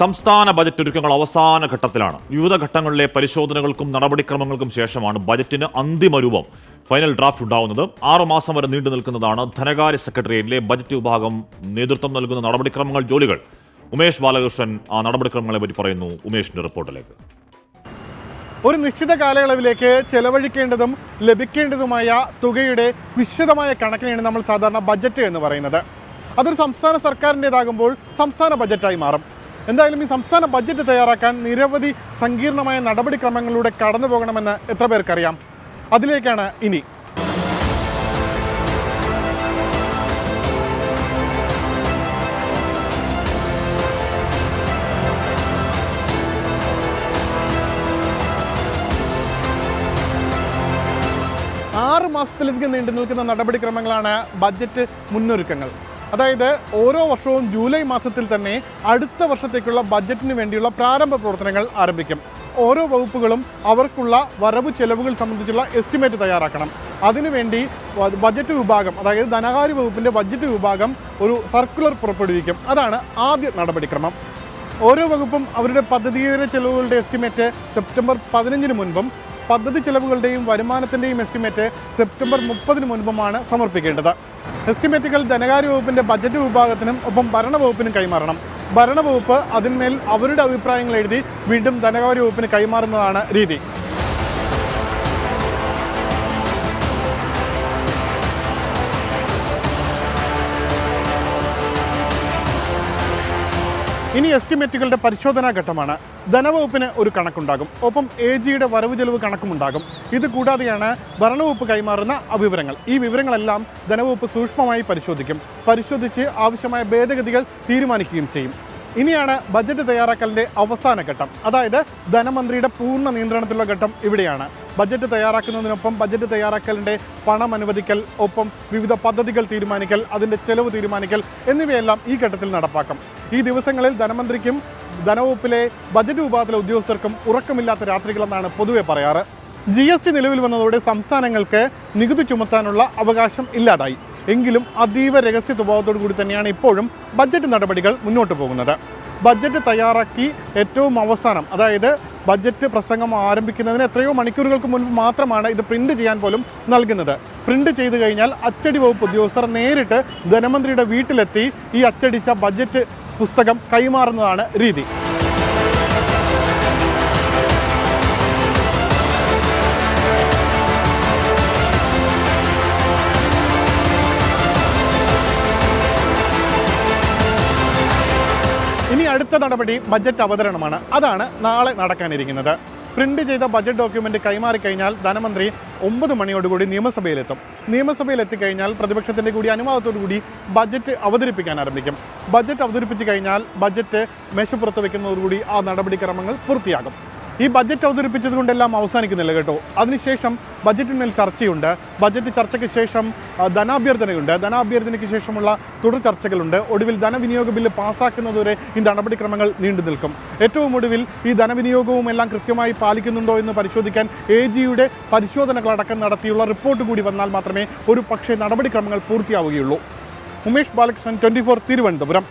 സംസ്ഥാന ബജറ്റ് ഒരുക്കങ്ങൾ അവസാന ഘട്ടത്തിലാണ്. വിവിധ ഘട്ടങ്ങളിലെ പരിശോധനകൾക്കും നടപടിക്രമങ്ങൾക്കും ശേഷമാണ് ബജറ്റിന് അന്തിമ രൂപം, ഫൈനൽ ഡ്രാഫ്റ്റ് ഉണ്ടാവുന്നത്. 6 മാസം വരെ നീണ്ടു നിൽക്കുന്നതാണ് ധനകാര്യ സെക്രട്ടേറിയറ്റിലെ ബജറ്റ് വിഭാഗം നേതൃത്വം നൽകുന്ന നടപടിക്രമങ്ങൾ, ജോലികൾ. ഉമേഷ് ബാലകൃഷ്ണൻ ആ നടപടിക്രമങ്ങളെ പറ്റി പറയുന്നു. ഉമേഷിന്റെ റിപ്പോർട്ടിലേക്ക്. ഒരു നിശ്ചിത കാലയളവിലേക്ക് ചെലവഴിക്കേണ്ടതും ലഭിക്കേണ്ടതുമായ തുകയുടെ വിശദമായ കണക്കിനെയാണ് നമ്മൾ സാധാരണ ബജറ്റ് എന്ന് പറയുന്നത്. അതൊരു സംസ്ഥാന സർക്കാരിൻ്റെതാകുമ്പോൾ സംസ്ഥാന ബജറ്റായി മാറും. എന്തായാലും ഈ സംസ്ഥാന ബജറ്റ് തയ്യാറാക്കാൻ നിരവധി സങ്കീർണമായ നടപടിക്രമങ്ങളിലൂടെ കടന്നു പോകണമെന്ന് എത്ര പേർക്കറിയാം? അതിലേക്കാണ് ഇനി. മാസത്തിലധികം നീണ്ടു നിൽക്കുന്ന നടപടിക്രമങ്ങളാണ് ബജറ്റ് മുന്നൊരുക്കങ്ങൾ. അതായത് ഓരോ വർഷവും ജൂലൈ മാസത്തിൽ തന്നെ അടുത്ത വർഷത്തേക്കുള്ള ബജറ്റിന് വേണ്ടിയുള്ള പ്രാരംഭ പ്രവർത്തനങ്ങൾ ആരംഭിക്കും. ഓരോ വകുപ്പുകളും അവർക്കുള്ള വരവ് ചെലവുകൾ സംബന്ധിച്ചുള്ള എസ്റ്റിമേറ്റ് തയ്യാറാക്കണം. അതിനുവേണ്ടി ബജറ്റ് വിഭാഗം, അതായത് ധനകാര്യ വകുപ്പിൻ്റെ ബജറ്റ് വിഭാഗം ഒരു സർക്കുലർ പുറപ്പെടുവിക്കും. അതാണ് ആദ്യ നടപടിക്രമം. ഓരോ വകുപ്പും അവരുടെ പദ്ധതിയേതര ചെലവുകളുടെ എസ്റ്റിമേറ്റ് സെപ്റ്റംബർ 15 മുൻപും പദ്ധതി ചെലവുകളുടെയും വരുമാനത്തിൻ്റെയും എസ്റ്റിമേറ്റ് സെപ്റ്റംബർ 30 മുൻപുമാണ് സമർപ്പിക്കേണ്ടത്. എസ്റ്റിമേറ്റുകൾ ധനകാര്യ വകുപ്പിൻ്റെ ബജറ്റ് വിഭാഗത്തിനും ഒപ്പം ഭരണവകുപ്പിനും കൈമാറണം. ഭരണവകുപ്പ് അതിന്മേൽ അവരുടെ അഭിപ്രായങ്ങൾ എഴുതി വീണ്ടും ധനകാര്യ വകുപ്പിന് കൈമാറുന്നതാണ് രീതി. ഇനി എസ്റ്റിമേറ്റുകളുടെ പരിശോധനാ ഘട്ടമാണ്. ധനവകുപ്പിന് ഒരു കണക്കുണ്ടാകും, ഒപ്പം AGയുടെ വരവ് ചെലവ് കണക്കുമുണ്ടാകും. ഇത് കൂടാതെയാണ് ഭരണവകുപ്പ് കൈമാറുന്ന വിവരങ്ങൾ. ഈ വിവരങ്ങളെല്ലാം ധനവകുപ്പ് സൂക്ഷ്മമായി പരിശോധിച്ച് ആവശ്യമായ ഭേദഗതികൾ തീരുമാനിക്കുകയും ചെയ്യും. ഇനിയാണ് ബജറ്റ് തയ്യാറാക്കലിൻ്റെ അവസാന ഘട്ടം, അതായത് ധനമന്ത്രിയുടെ പൂർണ്ണ നിയന്ത്രണത്തിലുള്ള ഘട്ടം ഇവിടെയാണ്. ബജറ്റ് തയ്യാറാക്കുന്നതിനൊപ്പം ബജറ്റ് തയ്യാറാക്കലിൻ്റെ പണം അനുവദിക്കൽ, ഒപ്പം വിവിധ പദ്ധതികൾ തീരുമാനിക്കൽ, അതിൻ്റെ ചെലവ് തീരുമാനിക്കൽ എന്നിവയെല്ലാം ഈ ഘട്ടത്തിൽ നടപ്പാക്കും. ഈ ദിവസങ്ങളിൽ ധനമന്ത്രിക്കും ധനവകുപ്പിലെ ബജറ്റ് വിഭാഗത്തിലെ ഉദ്യോഗസ്ഥർക്കും ഉറക്കമില്ലാത്ത രാത്രികളെന്നാണ് പൊതുവെ പറയാറ്. GST നിലവിൽ വന്നതോടെ സംസ്ഥാനങ്ങൾക്ക് നികുതി ചുമത്താനുള്ള അവകാശം ഇല്ലാതായി. എങ്കിലും അതീവ രഹസ്യ സ്വഭാവത്തോടു കൂടി തന്നെയാണ് ഇപ്പോഴും ബജറ്റ് നടപടികൾ മുന്നോട്ട് പോകുന്നത്. ബജറ്റ് തയ്യാറാക്കി ഏറ്റവും അവസാനം, അതായത് ബജറ്റ് പ്രസംഗം ആരംഭിക്കുന്നതിന് എത്രയോ മണിക്കൂറുകൾക്ക് മുൻപ് മാത്രമാണ് ഇത് പ്രിന്റ് ചെയ്യാൻ പോലും നൽകുന്നത്. പ്രിന്റ് ചെയ്തു കഴിഞ്ഞാൽ അച്ചടി വകുപ്പ് ഉദ്യോഗസ്ഥർ നേരിട്ട് ധനമന്ത്രിയുടെ വീട്ടിലെത്തി ഈ അച്ചടിച്ച ബജറ്റ് പുസ്തകം കൈമാറുന്നതാണ് രീതി. ഇനി അടുത്ത നടപടി ബജറ്റ് അവതരണമാണ്. അതാണ് നാളെ നടക്കാനിരിക്കുന്നത്. പ്രിന്റ് ചെയ്ത ബജറ്റ് ഡോക്യുമെന്റ് കൈമാറിക്കഴിഞ്ഞാൽ ധനമന്ത്രി 9 മണിയോടുകൂടി നിയമസഭയിലെത്തും. നിയമസഭയിലെത്തിക്കഴിഞ്ഞാൽ പ്രതിപക്ഷത്തിൻ്റെ കൂടി അനുവാദത്തോടുകൂടി ബജറ്റ് അവതരിപ്പിക്കാൻ ആരംഭിക്കും. ബജറ്റ് അവതരിപ്പിച്ചു കഴിഞ്ഞാൽ ബജറ്റ് മേശപ്പുറത്ത് വയ്ക്കുന്നതോടുകൂടി ആ നടപടിക്രമങ്ങൾ പൂർത്തിയാകും. ഈ ബജറ്റ് അവതരിപ്പിച്ചത് കൊണ്ടെല്ലാം അവസാനിക്കുന്നില്ല കേട്ടോ. അതിനുശേഷം ബജറ്റിന്മേൽ ചർച്ചയുണ്ട്. ബജറ്റ് ചർച്ചയ്ക്ക് ശേഷം ധനാഭ്യർത്ഥനയുണ്ട്. ധനാഭ്യർത്ഥനയ്ക്ക് ശേഷമുള്ള തുടർ ചർച്ചകളുണ്ട്. ഒടുവിൽ ധനവിനിയോഗ ബില്ല് പാസ്സാക്കുന്നതുവരെ ഈ നടപടിക്രമങ്ങൾ നീണ്ടു നിൽക്കും. ഏറ്റവും ഒടുവിൽ ഈ ധനവിനിയോഗവും എല്ലാം കൃത്യമായി പാലിക്കുന്നുണ്ടോ എന്ന് പരിശോധിക്കാൻ AGയുടെ പരിശോധനകളടക്കം നടത്തിയുള്ള റിപ്പോർട്ട് കൂടി വന്നാൽ മാത്രമേ ഒരു പക്ഷേ നടപടിക്രമങ്ങൾ പൂർത്തിയാവുകയുള്ളൂ. ഉമേഷ് ബാലകൃഷ്ണൻ, 24 തിരുവനന്തപുരം.